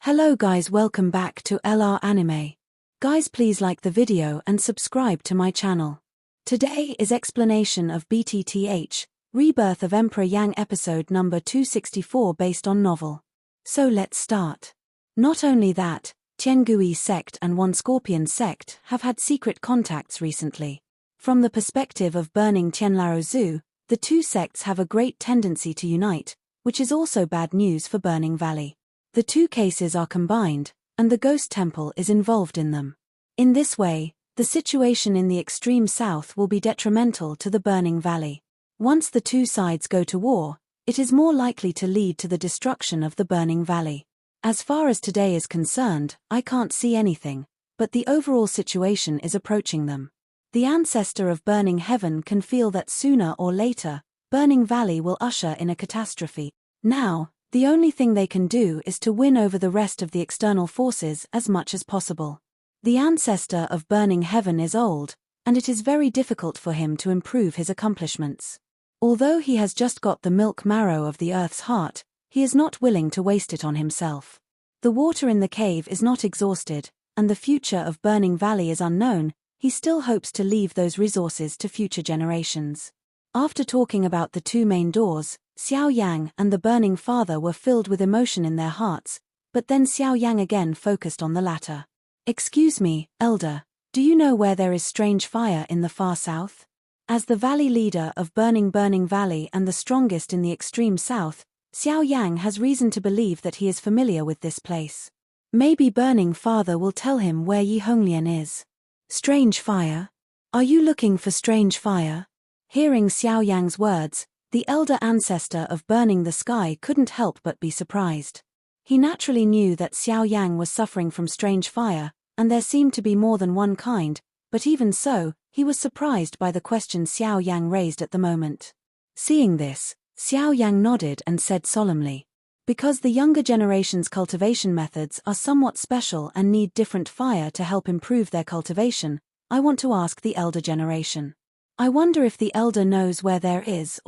Hello guys, welcome back to LR Anime. Guys, please like the video and subscribe to my channel. Today is explanation of BTTH Rebirth of Emperor Yang episode number 264 based on novel. So let's start. Not only that, Tiangui sect and One Scorpion sect have had secret contacts recently. From the perspective of burning Tianlao Zhu, the two sects have a great tendency to unite, which is also bad news for Burning Valley. The two cases are combined, and the ghost temple is involved in them. In this way, the situation in the extreme south will be detrimental to the Burning Valley. Once the two sides go to war, it is more likely to lead to the destruction of the Burning Valley. As far as today is concerned, I can't see anything, but the overall situation is approaching them. The ancestor of Burning Heaven can feel that sooner or later, Burning Valley will usher in a catastrophe. Now, the only thing they can do is to win over the rest of the external forces as much as possible. The ancestor of Burning Heaven is old, and it is very difficult for him to improve his accomplishments. Although he has just got the milk marrow of the Earth's heart, he is not willing to waste it on himself. The water in the cave is not exhausted, and the future of Burning Valley is unknown. He still hopes to leave those resources to future generations. After talking about the two main doors, Xiao Yan and the Burning Father were filled with emotion in their hearts, but then Xiao Yan again focused on the latter. "Excuse me, Elder, do you know where there is strange fire in the far south?" As the valley leader of Burning Valley and the strongest in the extreme south, Xiao Yan has reason to believe that he is familiar with this place. Maybe Burning Father will tell him where Yi Honglian is. Strange fire? Are you looking for strange fire? Hearing Xiao Yang's words, the elder ancestor of Burning the Sky couldn't help but be surprised. He naturally knew that Xiao Yang was suffering from strange fire, and there seemed to be more than one kind, but even so, he was surprised by the question Xiao Yang raised at the moment. Seeing this, Xiao Yang nodded and said solemnly, "Because the younger generation's cultivation methods are somewhat special and need different fire to help improve their cultivation, I want to ask the elder generation. I wonder if the elder knows where there is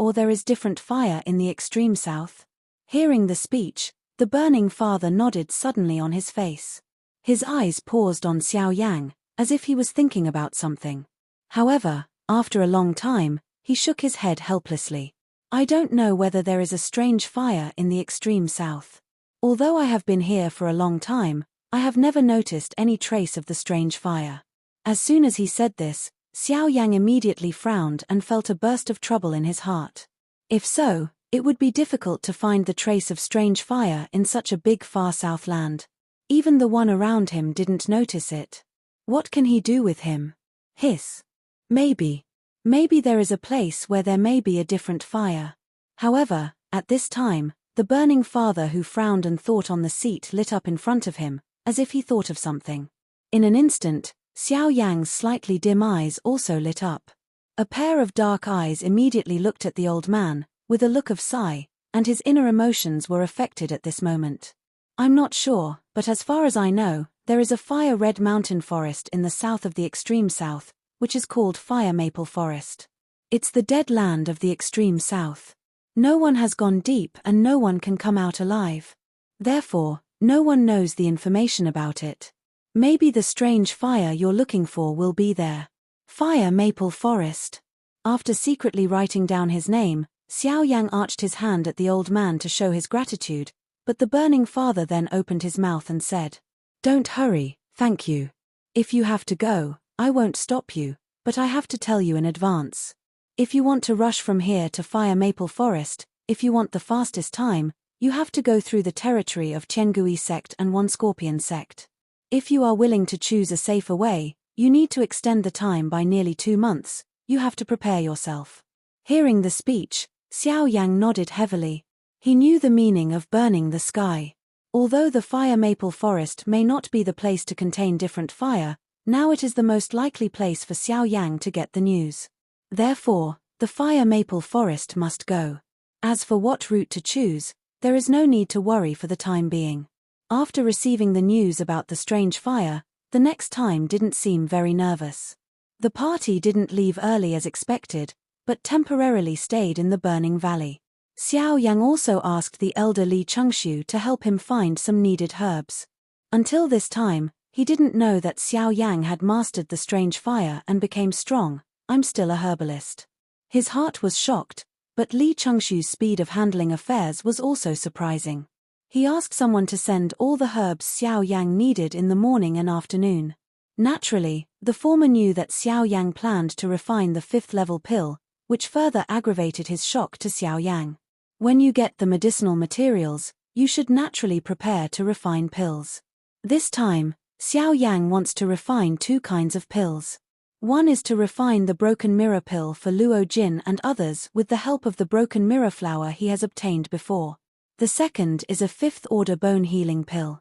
different fire in the extreme south?" Hearing the speech, the Burning Father nodded suddenly on his face. His eyes paused on Xiao Yang, as if he was thinking about something. However, after a long time, he shook his head helplessly. "I don't know whether there is a strange fire in the extreme south. Although I have been here for a long time, I have never noticed any trace of the strange fire." As soon as he said this, Xiao Yang immediately frowned and felt a burst of trouble in his heart. If so, it would be difficult to find the trace of strange fire in such a big far south land. Even the one around him didn't notice it. What can he do with him? Hiss. Maybe there is a place where there may be a different fire. However, at this time, the Burning Father who frowned and thought on the seat lit up in front of him, as if he thought of something. In an instant, Xiao Yang's slightly dim eyes also lit up. A pair of dark eyes immediately looked at the old man, with a look of sigh, and his inner emotions were affected at this moment. "I'm not sure, but as far as I know, there is a fire-red mountain forest in the south of the extreme south, which is called Fire Maple Forest. It's the dead land of the extreme south. No one has gone deep and no one can come out alive. Therefore, no one knows the information about it. Maybe the strange fire you're looking for will be there. Fire Maple Forest." After secretly writing down his name, Xiao Yang arched his hand at the old man to show his gratitude, but the Burning Father then opened his mouth and said, "Don't hurry, thank you. If you have to go, I won't stop you, but I have to tell you in advance. If you want to rush from here to Fire Maple Forest, if you want the fastest time, you have to go through the territory of Tiangui sect and One Scorpion sect. If you are willing to choose a safer way, you need to extend the time by nearly 2 months. You have to prepare yourself." Hearing the speech, Xiao Yang nodded heavily. He knew the meaning of Burning the Sky. Although the Fire Maple Forest may not be the place to contain different fire, now it is the most likely place for Xiao Yang to get the news. Therefore, the Fire Maple Forest must go. As for what route to choose, there is no need to worry for the time being. After receiving the news about the strange fire, the next time didn't seem very nervous. The party didn't leave early as expected, but temporarily stayed in the Burning Valley. Xiao Yang also asked the elder Li Chengxiu to help him find some needed herbs. Until this time, he didn't know that Xiao Yang had mastered the strange fire and became strong. I'm still a herbalist. His heart was shocked, but Li Chengxiu's speed of handling affairs was also surprising. He asked someone to send all the herbs Xiao Yang needed in the morning and afternoon. Naturally, the former knew that Xiao Yang planned to refine the 5th level pill, which further aggravated his shock to Xiao Yang. When you get the medicinal materials, you should naturally prepare to refine pills. This time, Xiao Yang wants to refine 2 kinds of pills. One is to refine the broken mirror pill for Luo Jin and others with the help of the broken mirror flower he has obtained before. The second is a 5th order bone healing pill.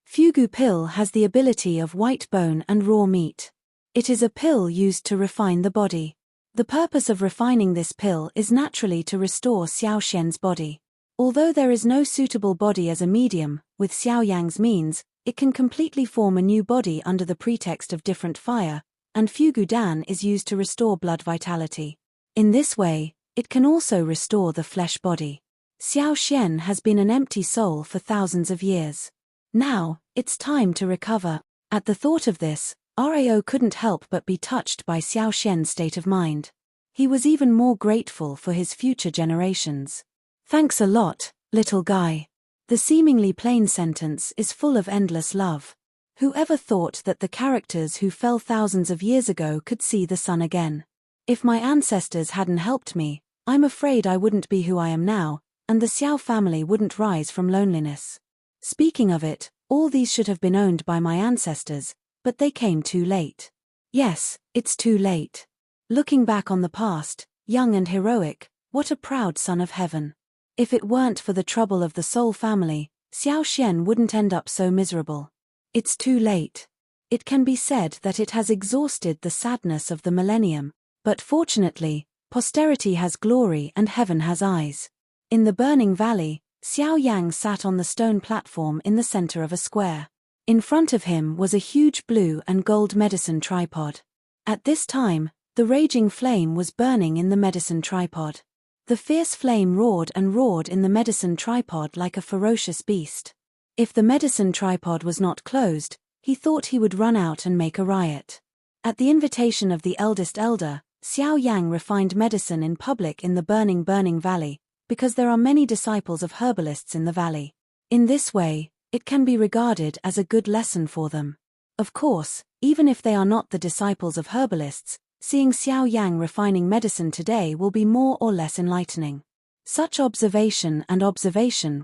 Fugu pill has the ability of white bone and raw meat. It is a pill used to refine the body. The purpose of refining this pill is naturally to restore Xiao Xian's body. Although there is no suitable body as a medium, with Xiao Yang's means, it can completely form a new body under the pretext of different fire, and Fugu Dan is used to restore blood vitality. In this way, it can also restore the flesh body. Xiao Xian has been an empty soul for thousands of years. Now, it's time to recover. At the thought of this, Rao couldn't help but be touched by Xiao Xian's state of mind. He was even more grateful for his future generations. Thanks a lot, little guy. The seemingly plain sentence is full of endless love. Whoever thought that the characters who fell thousands of years ago could see the sun again? If my ancestors hadn't helped me, I'm afraid I wouldn't be who I am now, and the Xiao family wouldn't rise from loneliness. Speaking of it, all these should have been owned by my ancestors, but they came too late. Yes, it's too late. Looking back on the past, young and heroic, what a proud son of heaven. If it weren't for the trouble of the Soul family, Xiao Xian wouldn't end up so miserable. It's too late. It can be said that it has exhausted the sadness of the millennium, but fortunately, posterity has glory and heaven has eyes. In the burning valley, Xiao Yang sat on the stone platform in the center of a square. In front of him was a huge blue and gold medicine tripod. At this time, the raging flame was burning in the medicine tripod. The fierce flame roared and roared in the medicine tripod like a ferocious beast. If the medicine tripod was not closed, he thought he would run out and make a riot. At the invitation of the eldest elder, Xiao Yang refined medicine in public in the burning valley, because there are many disciples of herbalists in the valley. In this way, it can be regarded as a good lesson for them. Of course, even if they are not the disciples of herbalists, seeing Xiao Yang refining medicine today will be more or less enlightening. Such observation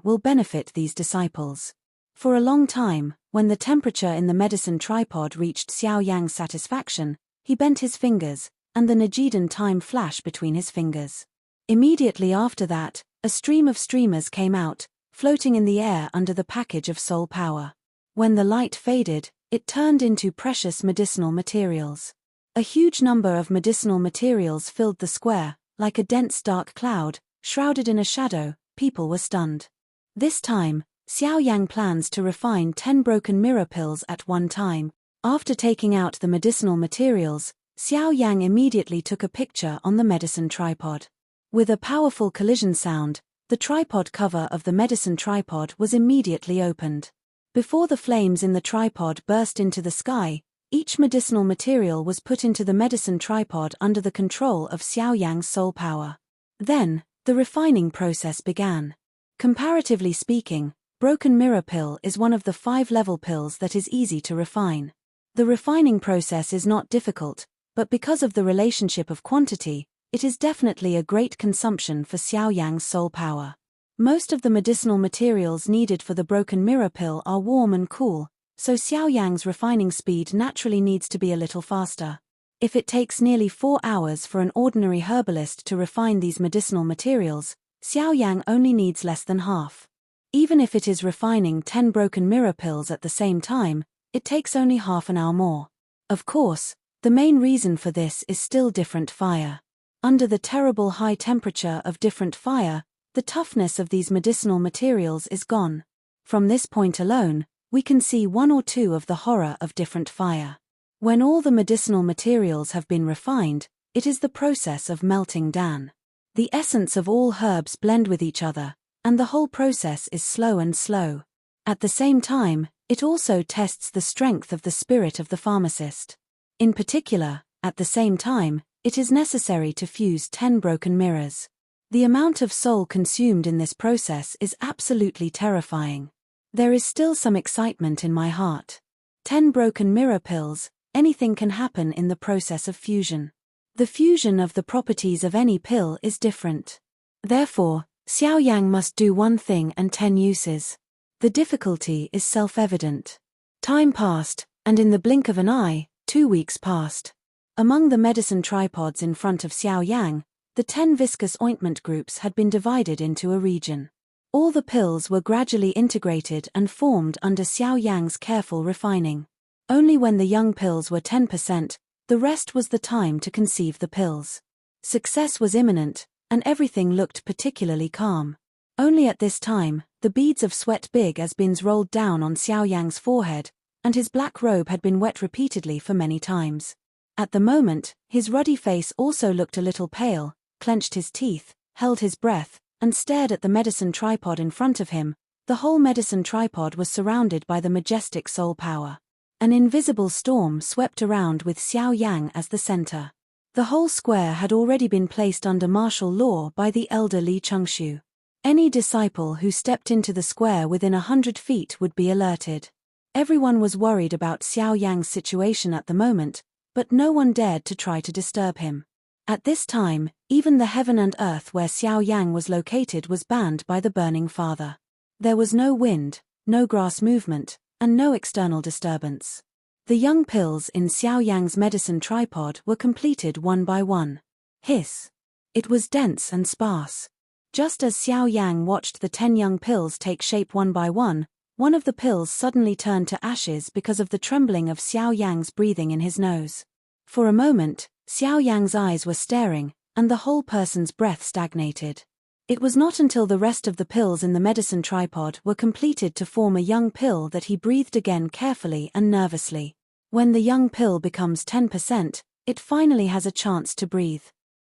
will benefit these disciples. For a long time, when the temperature in the medicine tripod reached Xiao Yang's satisfaction, he bent his fingers, and the Najidan time flashed between his fingers. Immediately after that, a stream of streamers came out, floating in the air under the package of soul power. When the light faded, it turned into precious medicinal materials. A huge number of medicinal materials filled the square, like a dense dark cloud, shrouded in a shadow. People were stunned. This time, Xiao Yang plans to refine 10 broken mirror pills at one time. After taking out the medicinal materials, Xiao Yang immediately took a picture on the medicine tripod. With a powerful collision sound, the tripod cover of the medicine tripod was immediately opened. Before the flames in the tripod burst into the sky, each medicinal material was put into the medicine tripod under the control of Xiao Yang's soul power. Then, the refining process began. Comparatively speaking, broken mirror pill is one of the 5-level pills that is easy to refine. The refining process is not difficult, but because of the relationship of quantity, it is definitely a great consumption for Xiao Yang's soul power. Most of the medicinal materials needed for the broken mirror pill are warm and cool, so Xiao Yang's refining speed naturally needs to be a little faster. If it takes nearly 4 hours for an ordinary herbalist to refine these medicinal materials, Xiao Yang only needs less than half. Even if it is refining 10 broken mirror pills at the same time, it takes only half an hour more. Of course, the main reason for this is still different fire. Under the terrible high temperature of different fire, the toughness of these medicinal materials is gone. From this point alone, we can see 1 or 2 of the horror of different fire. When all the medicinal materials have been refined, it is the process of melting Dan. The essence of all herbs blend with each other, and the whole process is slow and slow. At the same time, it also tests the strength of the spirit of the pharmacist. In particular, at the same time, it is necessary to fuse 10 broken mirrors. The amount of soul consumed in this process is absolutely terrifying. There is still some excitement in my heart. 10 broken mirror pills, anything can happen in the process of fusion. The fusion of the properties of any pill is different. Therefore, Xiao Yan must do one thing and 10 uses. The difficulty is self-evident. Time passed, and in the blink of an eye, 2 weeks passed. Among the medicine tripods in front of Xiao Yan, the 10 viscous ointment groups had been divided into a region. All the pills were gradually integrated and formed under Xiao Yan's careful refining. Only when the young pills were 10%, the rest was the time to conceive the pills. Success was imminent, and everything looked particularly calm. Only at this time, the beads of sweat big as bins rolled down on Xiao Yan's forehead, and his black robe had been wet repeatedly for many times. At the moment, his ruddy face also looked a little pale, clenched his teeth, held his breath, and stared at the medicine tripod in front of him. The whole medicine tripod was surrounded by the majestic soul power. An invisible storm swept around with Xiao Yan as the center. The whole square had already been placed under martial law by the elder Li Chengxiu. Any disciple who stepped into the square within 100 feet would be alerted. Everyone was worried about Xiao Yan's situation at the moment, but no one dared to try to disturb him. At this time, even the heaven and earth where Xiao Yan was located was banned by the Burning Father. There was no wind, no grass movement, and no external disturbance. The young pills in Xiao Yan's medicine tripod were completed one by one. Hiss! It was dense and sparse. Just as Xiao Yan watched the 10 young pills take shape one by one of the pills suddenly turned to ashes because of the trembling of Xiao Yan's breathing in his nose. For a moment, Xiao Yan's eyes were staring, and the whole person's breath stagnated. It was not until the rest of the pills in the medicine tripod were completed to form a young pill that he breathed again carefully and nervously. When the young pill becomes 10%, it finally has a chance to breathe.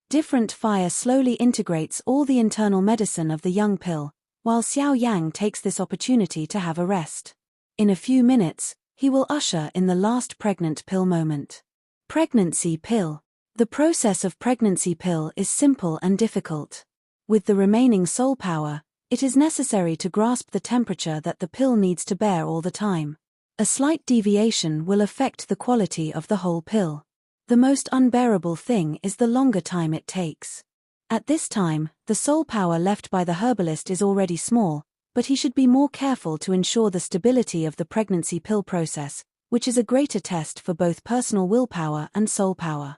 Different fire slowly integrates all the internal medicine of the young pill, while Xiao Yan takes this opportunity to have a rest. In a few minutes, he will usher in the last pregnant pill moment. Pregnancy pill. The process of pregnancy pill is simple and difficult. With the remaining soul power, it is necessary to grasp the temperature that the pill needs to bear all the time. A slight deviation will affect the quality of the whole pill. The most unbearable thing is the longer time it takes. At this time, the soul power left by the herbalist is already small, but he should be more careful to ensure the stability of the pregnancy pill process, which is a greater test for both personal willpower and soul power.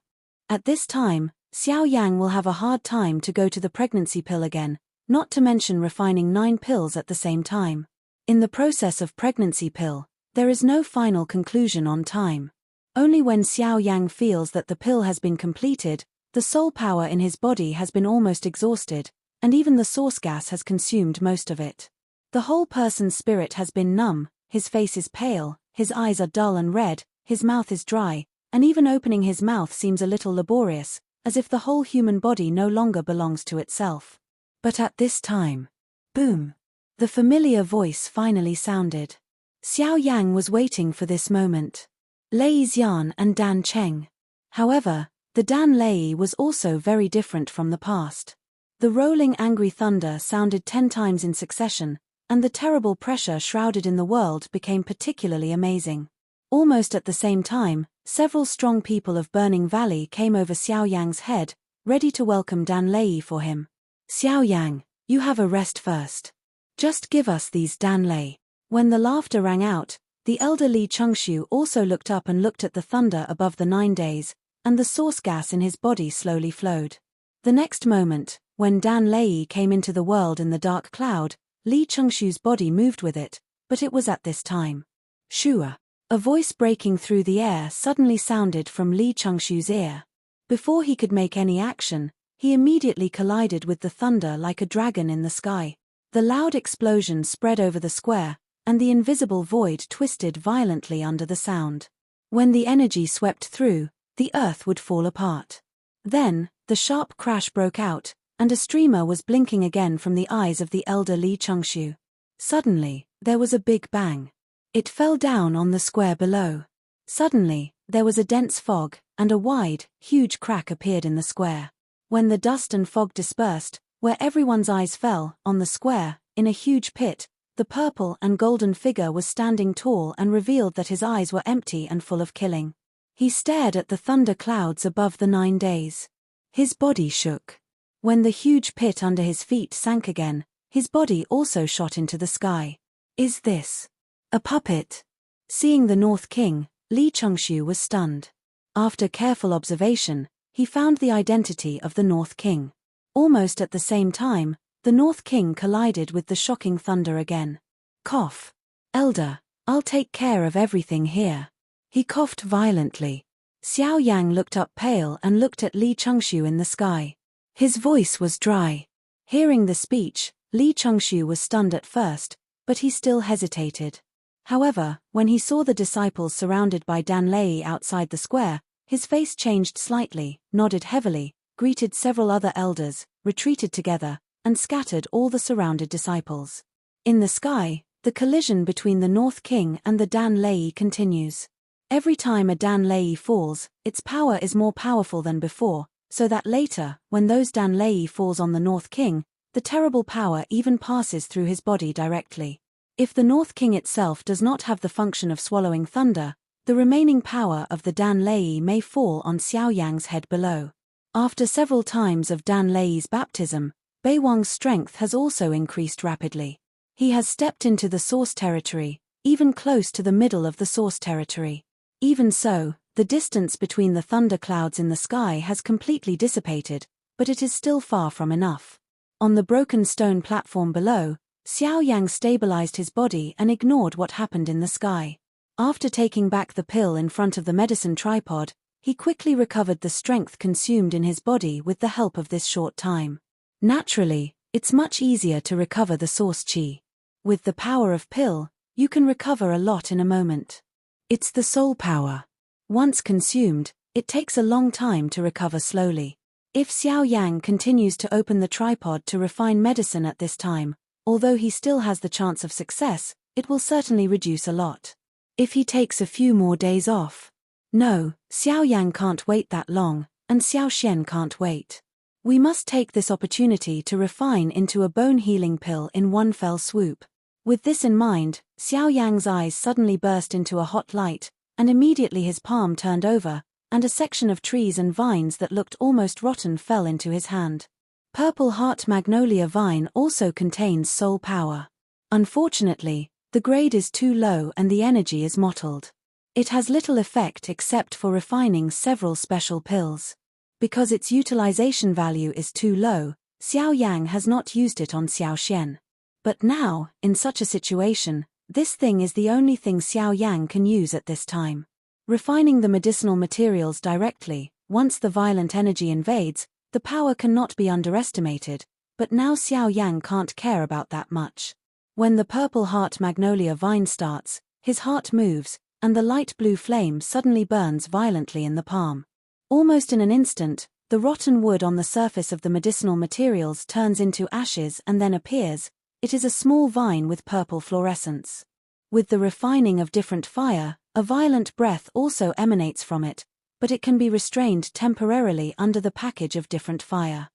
At this time, Xiao Yan will have a hard time to go to the pregnancy pill again, not to mention refining 9 pills at the same time. In the process of pregnancy pill, there is no final conclusion on time. Only when Xiao Yan feels that the pill has been completed, the soul power in his body has been almost exhausted, and even the source gas has consumed most of it. The whole person's spirit has been numb, his face is pale, his eyes are dull and red, his mouth is dry, and even opening his mouth seems a little laborious, as if the whole human body no longer belongs to itself. But at this time, boom! The familiar voice finally sounded. Xiao Yan was waiting for this moment. Lei Xian and Dan Cheng. However, the Dan Lei was also very different from the past. The rolling angry thunder sounded 10 times in succession, and the terrible pressure shrouded in the world became particularly amazing. Almost at the same time, several strong people of Burning Valley came over Xiao Yan's head, ready to welcome Dan Lei for him. Xiao Yan, you have a rest first. Just give us these Dan Lei. When the laughter rang out, the elder Li Chengxiu also looked up and looked at the thunder above the 9 days, and the source gas in his body slowly flowed. The next moment, when Dan Lei came into the world in the dark cloud, Li Chengxiu's body moved with it, but it was at this time. Shua. A voice breaking through the air suddenly sounded from Li Chengxiu's ear. Before he could make any action, he immediately collided with the thunder like a dragon in the sky. The loud explosion spread over the square, and the invisible void twisted violently under the sound. When the energy swept through, the earth would fall apart. Then, the sharp crash broke out, and a streamer was blinking again from the eyes of the elder Li Chengxiu. Suddenly, there was a big bang. It fell down on the square below. Suddenly, there was a dense fog, and a wide, huge crack appeared in the square. When the dust and fog dispersed, where everyone's eyes fell, on the square, in a huge pit, the purple and golden figure was standing tall and revealed that his eyes were empty and full of killing. He stared at the thunder clouds above the 9 days. His body shook. When the huge pit under his feet sank again, his body also shot into the sky. Is this a puppet? Seeing the North King, Li Chengxiu was stunned. After careful observation, he found the identity of the North King. Almost at the same time, the North King collided with the shocking thunder again. Cough. Elder, I'll take care of everything here. He coughed violently. Xiao Yan looked up pale and looked at Li Chengxiu in the sky. His voice was dry. Hearing the speech, Li Chengxiu was stunned at first, but he still hesitated. However, when he saw the disciples surrounded by Dan Lei outside the square, his face changed slightly, nodded heavily, greeted several other elders, retreated together, and scattered all the surrounded disciples. In the sky, the collision between the North King and the Dan Lei continues. Every time a Dan Lei falls, its power is more powerful than before, so that later, when those Dan Lei falls on the North King, the terrible power even passes through his body directly. If the North King itself does not have the function of swallowing thunder, the remaining power of the Dan Lei may fall on Xiao Yang's head below. After several times of Dan Lei's baptism, Bei Wang's strength has also increased rapidly. He has stepped into the source territory, even close to the middle of the source territory. Even so, the distance between the thunder clouds in the sky has completely dissipated, but it is still far from enough. On the broken stone platform below, Xiao Yang stabilized his body and ignored what happened in the sky. After taking back the pill in front of the medicine tripod, he quickly recovered the strength consumed in his body with the help of this short time. Naturally, it's much easier to recover the source qi. With the power of pill, you can recover a lot in a moment. It's the soul power. Once consumed, it takes a long time to recover slowly. If Xiao Yang continues to open the tripod to refine medicine at this time, although he still has the chance of success, it will certainly reduce a lot. If he takes a few more days off. No, Xiao Yang can't wait that long, and Xiao Xian can't wait. We must take this opportunity to refine into a bone healing pill in one fell swoop. With this in mind, Xiao Yang's eyes suddenly burst into a hot light, and immediately his palm turned over, and a section of trees and vines that looked almost rotten fell into his hand. Purple Heart Magnolia Vine also contains soul power. Unfortunately, the grade is too low and the energy is mottled. It has little effect except for refining several special pills. Because its utilization value is too low, Xiao Yang has not used it on Xiao Xian. But now, in such a situation, this thing is the only thing Xiao Yang can use at this time. Refining the medicinal materials directly, once the violent energy invades, the power cannot be underestimated, but now Xiao Yang can't care about that much. When the Purple Heart Magnolia Vine starts, his heart moves, and the light blue flame suddenly burns violently in the palm. Almost in an instant, the rotten wood on the surface of the medicinal materials turns into ashes and then appears. It is a small vine with purple fluorescence. With the refining of different fire, a violent breath also emanates from it, but it can be restrained temporarily under the package of different fire.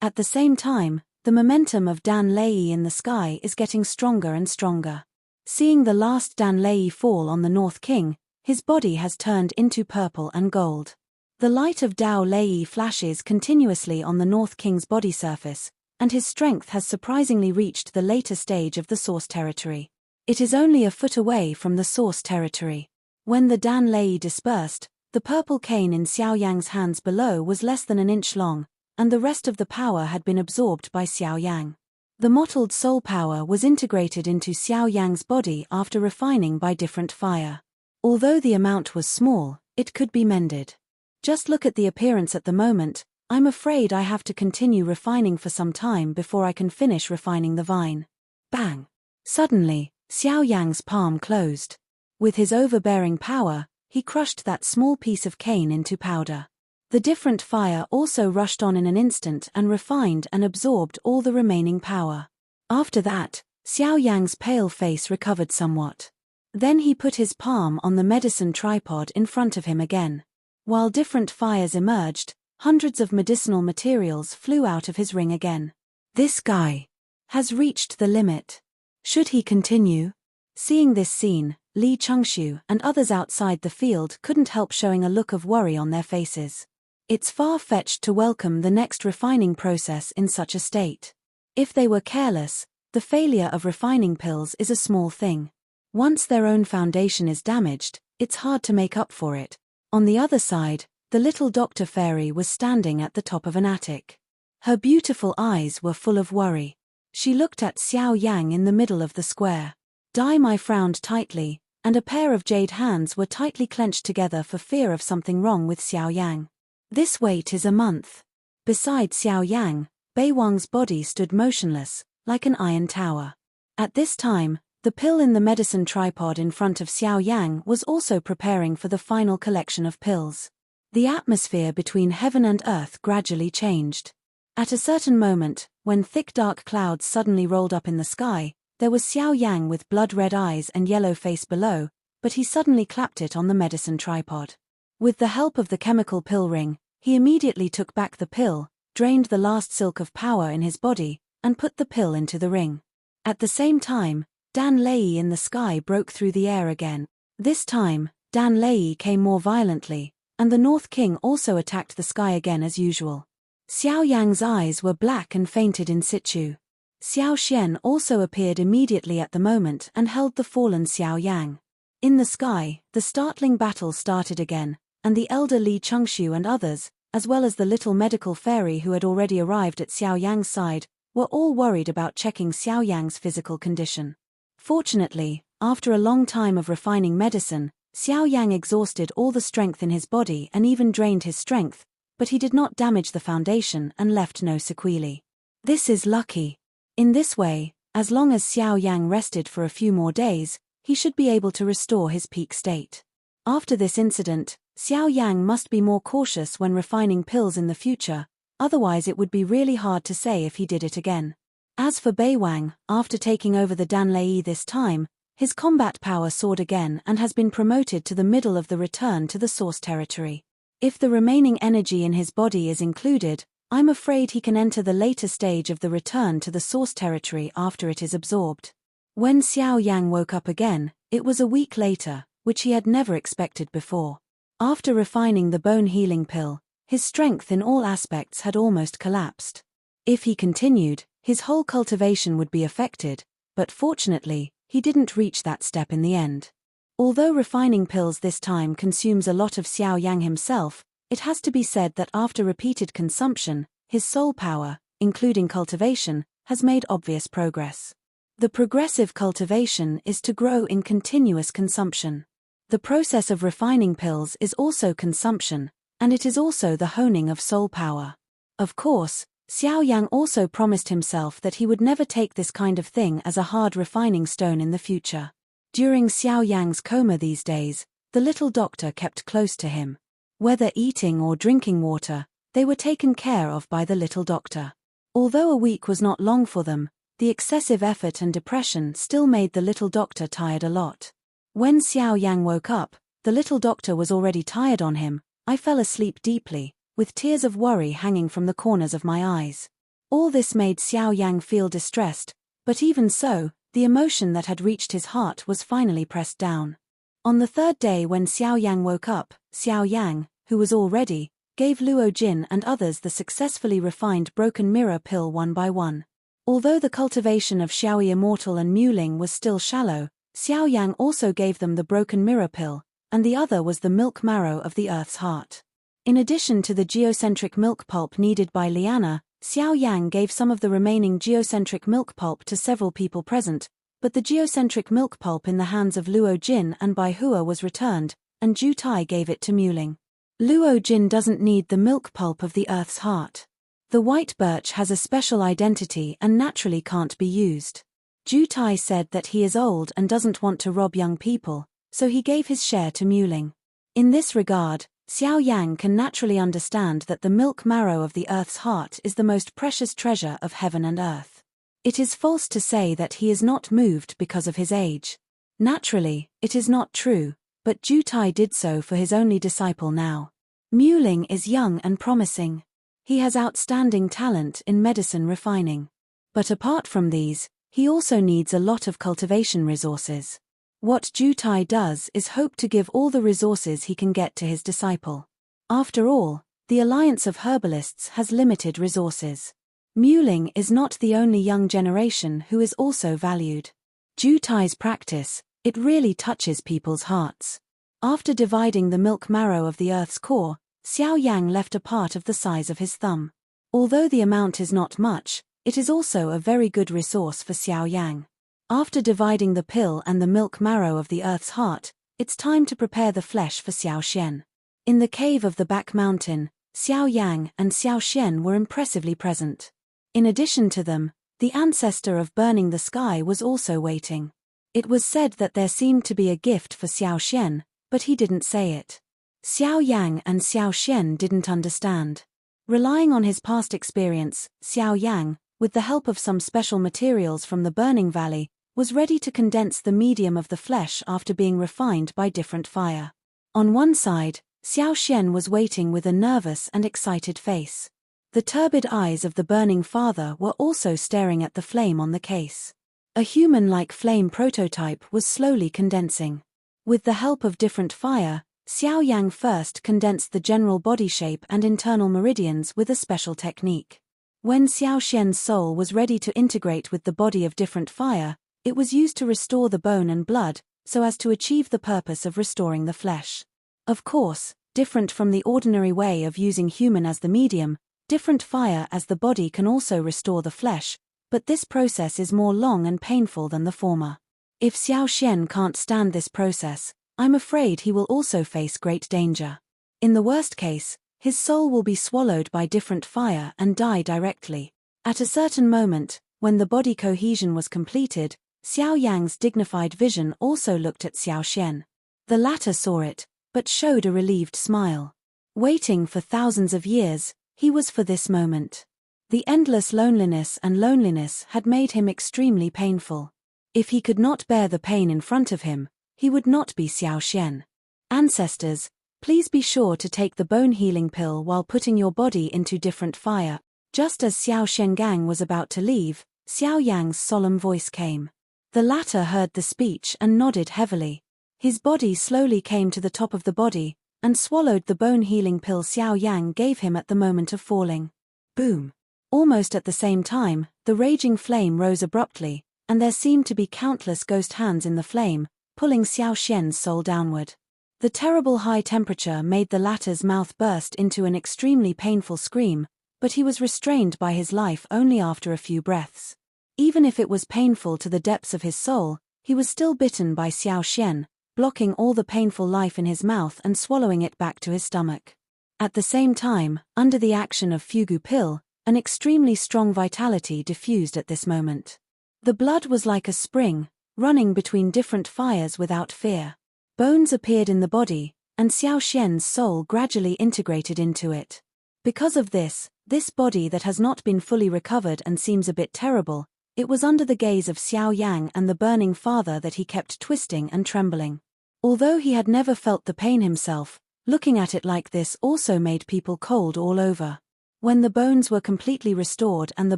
At the same time, the momentum of Dan Lei in the sky is getting stronger and stronger. Seeing the last Dan Lei fall on the North King, his body has turned into purple and gold. The light of Dao Lei flashes continuously on the North King's body surface, and his strength has surprisingly reached the later stage of the source territory. It is only a foot away from the source territory. When the Dan Lei dispersed, the purple cane in Xiao Yang's hands below was less than an inch long, and the rest of the power had been absorbed by Xiao Yang. The mottled soul power was integrated into Xiao Yang's body after refining by different fire. Although the amount was small, it could be mended. Just look at the appearance at the moment. I'm afraid I have to continue refining for some time before I can finish refining the vine. Bang! Suddenly, Xiao Yang's palm closed. With his overbearing power, he crushed that small piece of cane into powder. The different fire also rushed on in an instant and refined and absorbed all the remaining power. After that, Xiao Yang's pale face recovered somewhat. Then he put his palm on the medicine tripod in front of him again. While different fires emerged, hundreds of medicinal materials flew out of his ring again. This guy has reached the limit. Should he continue? Seeing this scene, Li Chengxiu and others outside the field couldn't help showing a look of worry on their faces. It's far-fetched to welcome the next refining process in such a state. If they were careless, the failure of refining pills is a small thing. Once their own foundation is damaged, it's hard to make up for it. On the other side, the little doctor fairy was standing at the top of an attic. Her beautiful eyes were full of worry. She looked at Xiao Yang in the middle of the square. Dai Mai frowned tightly, and a pair of jade hands were tightly clenched together for fear of something wrong with Xiao Yang. This wait is a month. Beside Xiao Yang, Bei Wang's body stood motionless, like an iron tower. At this time, the pill in the medicine tripod in front of Xiao Yang was also preparing for the final collection of pills. The atmosphere between heaven and earth gradually changed. At a certain moment, when thick dark clouds suddenly rolled up in the sky, there was Xiao Yang with blood-red eyes and yellow face below, but he suddenly clapped it on the medicine tripod. With the help of the chemical pill ring, he immediately took back the pill, drained the last silk of power in his body, and put the pill into the ring. At the same time, Dan Lei in the sky broke through the air again. This time, Dan Lei came more violently, and the North King also attacked the sky again as usual. Xiao Yang's eyes were black and fainted in situ. Xiao Xian also appeared immediately at the moment and held the fallen Xiao Yang. In the sky, the startling battle started again, and the elder Li Chengxiu and others, as well as the little medical fairy who had already arrived at Xiao Yang's side, were all worried about checking Xiao Yang's physical condition. Fortunately, after a long time of refining medicine, Xiao Yang exhausted all the strength in his body and even drained his strength, but he did not damage the foundation and left no sequelae. This is lucky. In this way, as long as Xiao Yang rested for a few more days, he should be able to restore his peak state. After this incident, Xiao Yang must be more cautious when refining pills in the future, otherwise it would be really hard to say if he did it again. As for Bei Wang, after taking over the Dan Lei this time, his combat power soared again and has been promoted to the middle of the return to the source territory. If the remaining energy in his body is included, I'm afraid he can enter the later stage of the return to the source territory after it is absorbed. When Xiao Yang woke up again, it was a week later, which he had never expected before. After refining the bone healing pill, his strength in all aspects had almost collapsed. If he continued, his whole cultivation would be affected, but fortunately, he didn't reach that step in the end. Although refining pills this time consumes a lot of Xiao Yang himself, it has to be said that after repeated consumption, his soul power, including cultivation, has made obvious progress. The progressive cultivation is to grow in continuous consumption. The process of refining pills is also consumption, and it is also the honing of soul power. Of course, Xiao Yang also promised himself that he would never take this kind of thing as a hard refining stone in the future. During Xiao Yang's coma these days, the little doctor kept close to him. Whether eating or drinking water, they were taken care of by the little doctor. Although a week was not long for them, the excessive effort and depression still made the little doctor tired a lot. When Xiao Yang woke up, the little doctor was already tired on him. I fell asleep deeply, with tears of worry hanging from the corners of my eyes. All this made Xiao Yang feel distressed, but even so, the emotion that had reached his heart was finally pressed down. On the third day when Xiao Yang woke up, Xiao Yang, who was all ready, gave Luo Jin and others the successfully refined broken mirror pill one by one. Although the cultivation of Xiaoyi Immortal and Muling was still shallow, Xiao Yang also gave them the broken mirror pill, and the other was the milk marrow of the earth's heart. In addition to the geocentric milk pulp needed by Liana, Xiao Yang gave some of the remaining geocentric milk pulp to several people present, but the geocentric milk pulp in the hands of Luo Jin and Bai Hua was returned, and Ju Tai gave it to Muling. Luo Jin doesn't need the milk pulp of the earth's heart. The white birch has a special identity and naturally can't be used. Ju Tai said that he is old and doesn't want to rob young people, so he gave his share to Muling. In this regard, Xiao Yang can naturally understand that the milk marrow of the earth's heart is the most precious treasure of heaven and earth. It is false to say that he is not moved because of his age. Naturally, it is not true, but Jutai did so for his only disciple now. Muling is young and promising. He has outstanding talent in medicine refining. But apart from these, he also needs a lot of cultivation resources. What Jutai does is hope to give all the resources he can get to his disciple. After all, the alliance of herbalists has limited resources. Muling is not the only young generation who is also valued. Jutai's practice, it really touches people's hearts. After dividing the milk marrow of the earth's core, Xiao Yang left a part of the size of his thumb. Although the amount is not much, it is also a very good resource for Xiao Yang. After dividing the pill and the milk marrow of the earth's heart, it's time to prepare the flesh for Xiao Xian. In the cave of the back mountain, Xiao Yang and Xiao Xian were impressively present. In addition to them, the ancestor of burning the sky was also waiting. It was said that there seemed to be a gift for Xiao Xian, but he didn't say it. Xiao Yang and Xiao Xian didn't understand. Relying on his past experience, Xiao Yang, with the help of some special materials from the burning valley, was ready to condense the medium of the flesh after being refined by different fire. On one side, Xiao Xian was waiting with a nervous and excited face. The turbid eyes of the burning father were also staring at the flame on the case. A human-like flame prototype was slowly condensing. With the help of different fire, Xiao Yang first condensed the general body shape and internal meridians with a special technique. When Xiao Xian's soul was ready to integrate with the body of different fire, it was used to restore the bone and blood, so as to achieve the purpose of restoring the flesh. Of course, different from the ordinary way of using human as the medium, different fire as the body can also restore the flesh, but this process is more long and painful than the former. If Xiao Xian can't stand this process, I'm afraid he will also face great danger. In the worst case, his soul will be swallowed by different fire and die directly. At a certain moment, when the body cohesion was completed, Xiao Yang's dignified vision also looked at Xiao Xian. The latter saw it, but showed a relieved smile. Waiting for thousands of years, he was for this moment. The endless loneliness had made him extremely painful. If he could not bear the pain in front of him, he would not be Xiao Xian. Ancestors, please be sure to take the bone healing pill while putting your body into different fire. Just as Xiao Shengang was about to leave, Xiao Yang's solemn voice came. The latter heard the speech and nodded heavily. His body slowly came to the top of the body, and swallowed the bone healing pill Xiao Yang gave him at the moment of falling. Boom! Almost at the same time, the raging flame rose abruptly, and there seemed to be countless ghost hands in the flame, pulling Xiao Xian's soul downward. The terrible high temperature made the latter's mouth burst into an extremely painful scream, but he was restrained by his life only after a few breaths. Even if it was painful to the depths of his soul, he was still bitten by Xiao Xian, blocking all the painful life in his mouth and swallowing it back to his stomach. At the same time, under the action of Fugu pill, an extremely strong vitality diffused at this moment. The blood was like a spring, running between different fires without fear. Bones appeared in the body, and Xiao Xian's soul gradually integrated into it. Because of this body that has not been fully recovered and seems a bit terrible, it was under the gaze of Xiao Yang and the burning father that he kept twisting and trembling. Although he had never felt the pain himself, looking at it like this also made people cold all over. When the bones were completely restored and the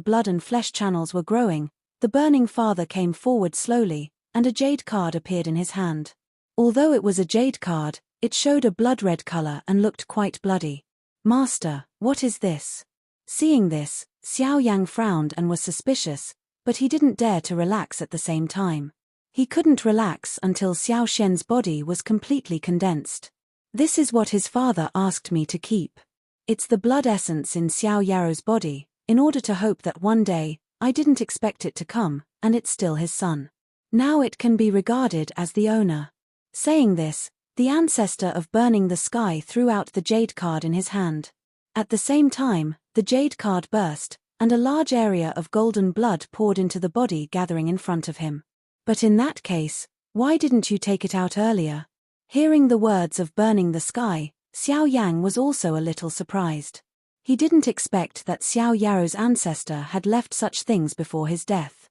blood and flesh channels were growing, the burning father came forward slowly, and a jade card appeared in his hand. Although it was a jade card, it showed a blood-red color and looked quite bloody. "Master, what is this?" Seeing this, Xiao Yang frowned and was suspicious, but he didn't dare to relax at the same time. He couldn't relax until Xiao Xian's body was completely condensed. "This is what his father asked me to keep. It's the blood essence in Xiao Yaro's body, in order to hope that one day, I didn't expect it to come, and it's still his son. Now it can be regarded as the owner." Saying this, the ancestor of burning the sky threw out the jade card in his hand. At the same time, the jade card burst, and a large area of golden blood poured into the body gathering in front of him. "But in that case, why didn't you take it out earlier?" Hearing the words of burning the sky, Xiao Yang was also a little surprised. He didn't expect that Xiao Yaro's ancestor had left such things before his death.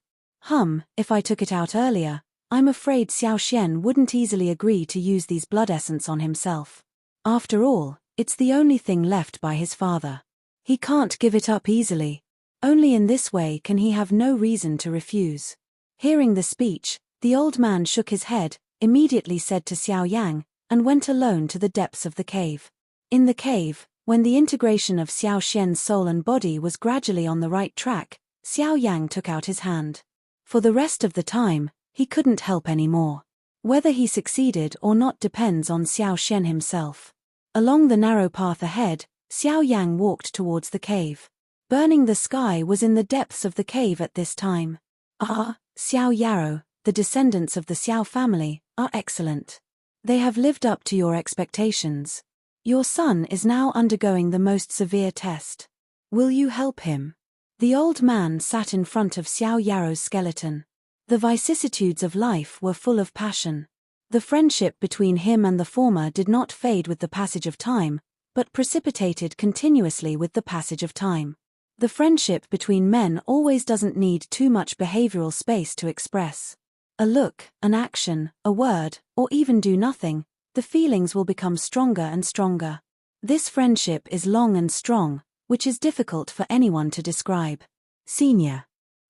If I took it out earlier, I'm afraid Xiao Xian wouldn't easily agree to use these blood essence on himself. After all, it's the only thing left by his father. He can't give it up easily. Only in this way can he have no reason to refuse. Hearing the speech, the old man shook his head, immediately said to Xiao Yang, and went alone to the depths of the cave. In the cave, when the integration of Xiao Xian's soul and body was gradually on the right track, Xiao Yang took out his hand. For the rest of the time, he couldn't help any more. Whether he succeeded or not depends on Xiao Xian himself. Along the narrow path ahead, Xiao Yang walked towards the cave. Burning the Sky was in the depths of the cave at this time. Xiao Yaro, the descendants of the Xiao family, are excellent. They have lived up to your expectations. Your son is now undergoing the most severe test. Will you help him? The old man sat in front of Xiao Yaro's skeleton. The vicissitudes of life were full of passion. The friendship between him and the former did not fade with the passage of time, but precipitated continuously with the passage of time. The friendship between men always doesn't need too much behavioral space to express. A look, an action, a word, or even do nothing, the feelings will become stronger and stronger. This friendship is long and strong, which is difficult for anyone to describe. Senior.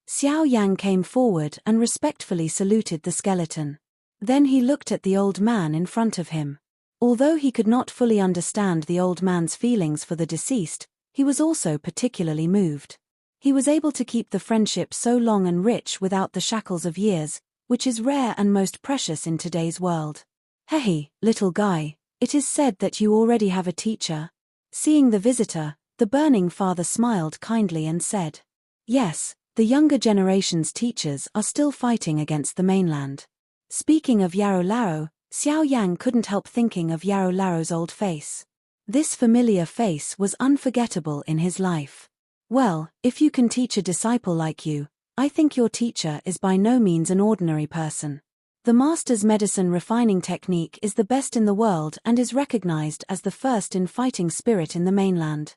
Xiao Yang came forward and respectfully saluted the skeleton. Then he looked at the old man in front of him. Although he could not fully understand the old man's feelings for the deceased, he was also particularly moved. He was able to keep the friendship so long and rich without the shackles of years, which is rare and most precious in today's world. Hey, little guy, it is said that you already have a teacher. Seeing the visitor, the burning father smiled kindly and said, yes, the younger generation's teachers are still fighting against the mainland. Speaking of Yarou Lao, Xiao Yang couldn't help thinking of Yarou Lao's old face. This familiar face was unforgettable in his life. Well, if you can teach a disciple like you, I think your teacher is by no means an ordinary person. The master's medicine refining technique is the best in the world and is recognized as the first in fighting spirit in the mainland.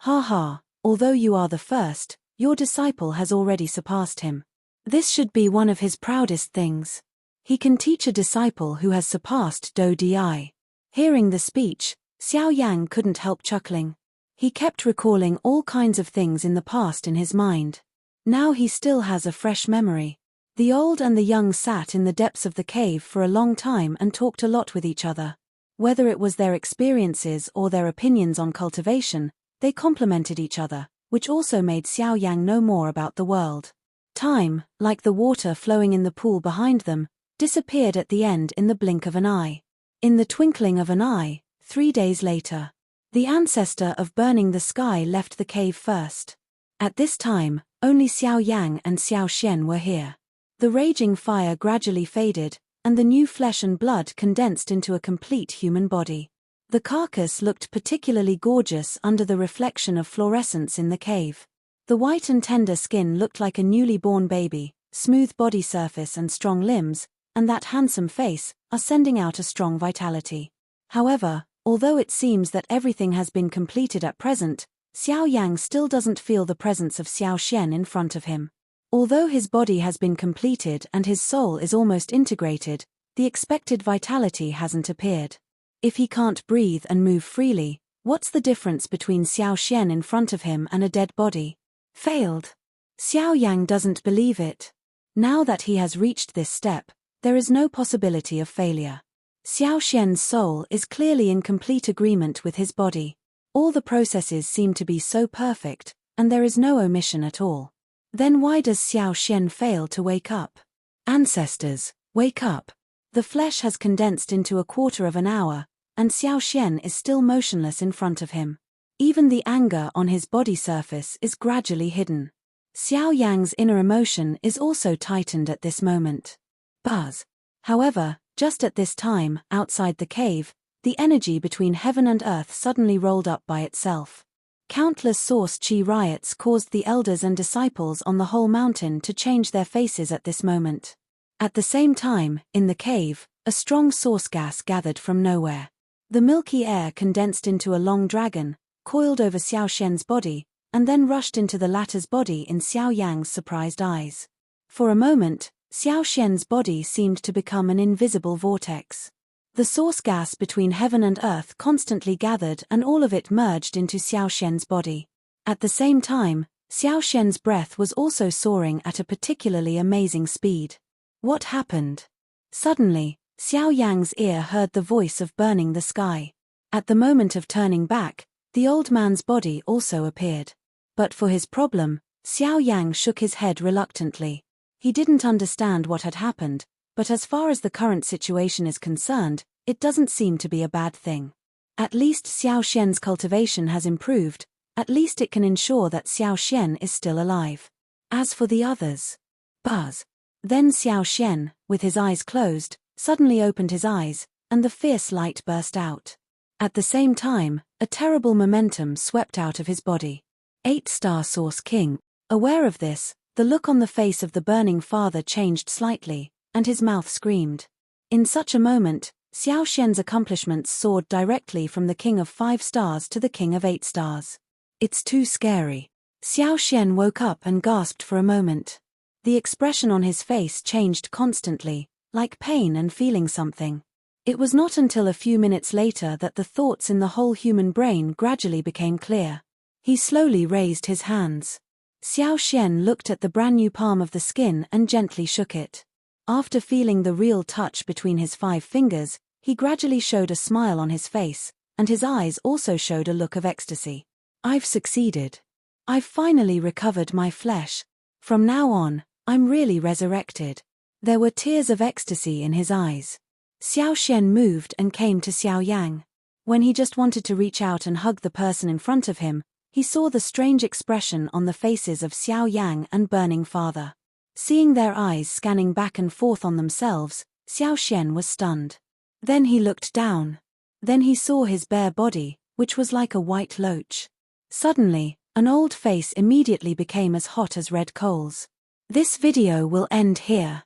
Although you are the first, your disciple has already surpassed him. This should be one of his proudest things. He can teach a disciple who has surpassed Do Di. Hearing the speech, Xiao Yang couldn't help chuckling. He kept recalling all kinds of things in the past in his mind. Now he still has a fresh memory. The old and the young sat in the depths of the cave for a long time and talked a lot with each other. Whether it was their experiences or their opinions on cultivation, they complemented each other, which also made Xiao Yang know more about the world. Time, like the water flowing in the pool behind them, disappeared at the end in the blink of an eye. In the twinkling of an eye, 3 days later, the ancestor of Burning the Sky left the cave first. At this time, only Xiao Yang and Xiao Xian were here. The raging fire gradually faded, and the new flesh and blood condensed into a complete human body. The carcass looked particularly gorgeous under the reflection of fluorescence in the cave. The white and tender skin looked like a newly born baby, smooth body surface and strong limbs, and that handsome face, are sending out a strong vitality. However, although it seems that everything has been completed at present, Xiao Yang still doesn't feel the presence of Xiao Xian in front of him. Although his body has been completed and his soul is almost integrated, the expected vitality hasn't appeared. If he can't breathe and move freely, what's the difference between Xiao Xian in front of him and a dead body? Failed. Xiao Yang doesn't believe it. Now that he has reached this step, there is no possibility of failure. Xiao Xian's soul is clearly in complete agreement with his body. All the processes seem to be so perfect, and there is no omission at all. Then why does Xiao Xian fail to wake up? Ancestors, wake up. The flesh has condensed into a quarter of an hour, and Xiao Xian is still motionless in front of him. Even the anger on his body surface is gradually hidden. Xiao Yang's inner emotion is also tightened at this moment. Buzz. However, just at this time, outside the cave, the energy between heaven and earth suddenly rolled up by itself. Countless source chi riots caused the elders and disciples on the whole mountain to change their faces at this moment. At the same time, in the cave, a strong source gas gathered from nowhere. The milky air condensed into a long dragon, coiled over Xiao Xian's body, and then rushed into the latter's body in Xiao Yang's surprised eyes. For a moment, Xiao Xian's body seemed to become an invisible vortex. The source gas between heaven and earth constantly gathered and all of it merged into Xiao Xian's body. At the same time, Xiao Xian's breath was also soaring at a particularly amazing speed. What happened? Suddenly, Xiao Yang's ear heard the voice of burning the sky. At the moment of turning back, the old man's body also appeared. But for his problem, Xiao Yang shook his head reluctantly. He didn't understand what had happened, but as far as the current situation is concerned, it doesn't seem to be a bad thing. At least Xiao Xian's cultivation has improved, at least it can ensure that Xiao Xian is still alive. As for the others, buzz. Then Xiao Xian, with his eyes closed, suddenly opened his eyes, and the fierce light burst out. At the same time, a terrible momentum swept out of his body. 8-star Source King. Aware of this, the look on the face of the burning father changed slightly, and his mouth screamed. In such a moment, Xiao Xian's accomplishments soared directly from the king of 5 stars to the king of 8 stars. It's too scary. Xiao Xian woke up and gasped for a moment. The expression on his face changed constantly, like pain and feeling something. It was not until a few minutes later that the thoughts in the whole human brain gradually became clear. He slowly raised his hands. Xiao Xian looked at the brand new palm of the skin and gently shook it. After feeling the real touch between his 5 fingers, he gradually showed a smile on his face, and his eyes also showed a look of ecstasy. I've succeeded. I've finally recovered my flesh. From now on, I'm really resurrected. There were tears of ecstasy in his eyes. Xiao Xian moved and came to Xiao Yang. When he just wanted to reach out and hug the person in front of him, he saw the strange expression on the faces of Xiao Yang and Burning Father. Seeing their eyes scanning back and forth on themselves, Xiao Xian was stunned. Then he looked down. Then he saw his bare body, which was like a white loach. Suddenly, an old face immediately became as hot as red coals. This video will end here.